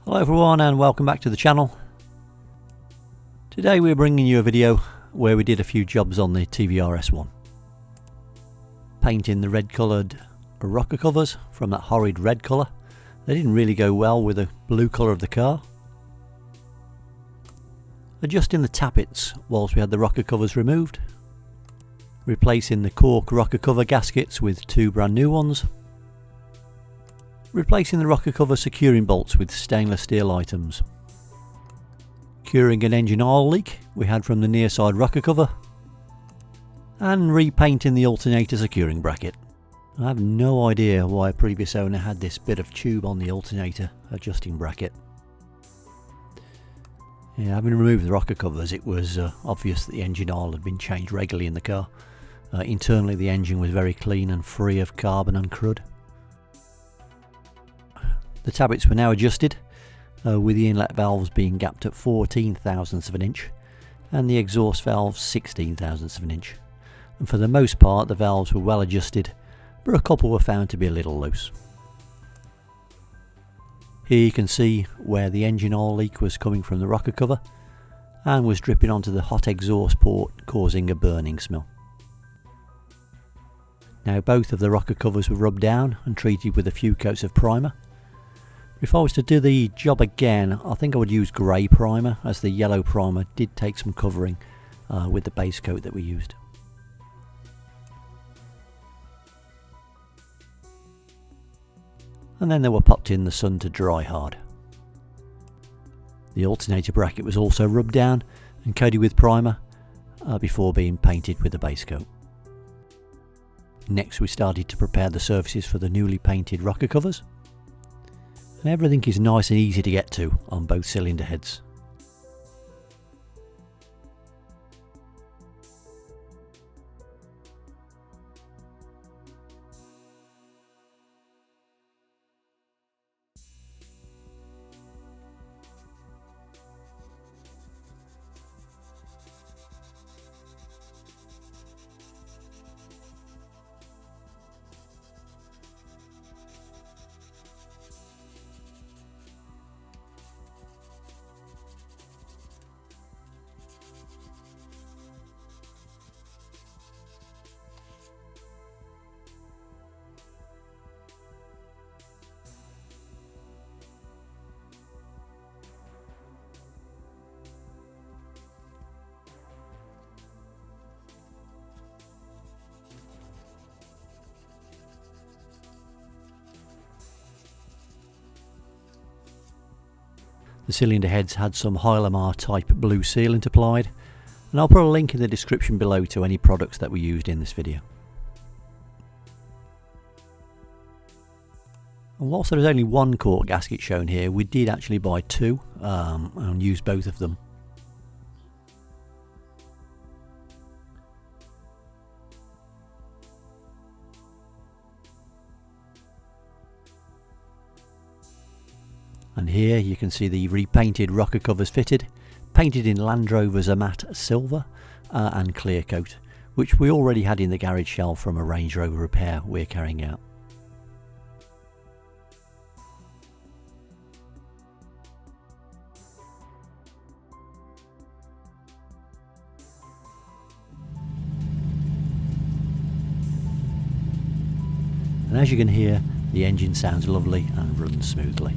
Hello everyone and welcome back to the channel. Today we're bringing you a video where we did a few jobs on the TVR S1. Painting the red coloured rocker covers from that horrid red colour. They didn't really go well with the blue colour of the car. Adjusting the tappets whilst we had the rocker covers removed. Replacing the cork rocker cover gaskets with two brand new ones. Replacing the rocker cover securing bolts with stainless steel items. Curing an engine oil leak we had from the nearside rocker cover. And repainting the alternator securing bracket. I have no idea why a previous owner had this bit of tube on the alternator adjusting bracket. Yeah, having removed the rocker covers, it was obvious that the engine oil had been changed regularly in the car. Internally the engine was very clean and free of carbon and crud. The tappets were now adjusted, with the inlet valves being gapped at 14 thousandths of an inch and the exhaust valves 16 thousandths of an inch. And for the most part the valves were well adjusted, but a couple were found to be a little loose. Here you can see where the engine oil leak was coming from the rocker cover and was dripping onto the hot exhaust port, causing a burning smell. Now both of the rocker covers were rubbed down and treated with a few coats of primer. If I was to do the job again, I think I would use grey primer, as the yellow primer did take some covering with the base coat that we used. And then they were popped in the sun to dry hard. The alternator bracket was also rubbed down and coated with primer before being painted with the base coat. Next we started to prepare the surfaces for the newly painted rocker covers. And everything is nice and easy to get to on both cylinder heads. The cylinder heads had some Hylamar type blue sealant applied, and I'll put a link in the description below to any products that we used in this video. And whilst there is only one cork gasket shown here, we did actually buy two and use both of them. And here you can see the repainted rocker covers fitted, painted in Land Rover Zermatt silver and clear coat, which we already had in the garage shell from a Range Rover repair we're carrying out. And as you can hear, the engine sounds lovely and runs smoothly.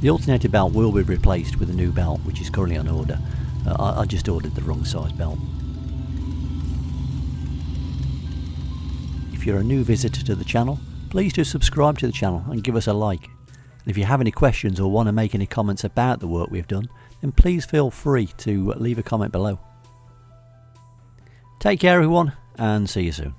The alternator belt will be replaced with a new belt which is currently on order. I just ordered the wrong size belt. If you're a new visitor to the channel, please do subscribe to the channel and give us a like. And if you have any questions or want to make any comments about the work we've done, then please feel free to leave a comment below. Take care everyone, and see you soon.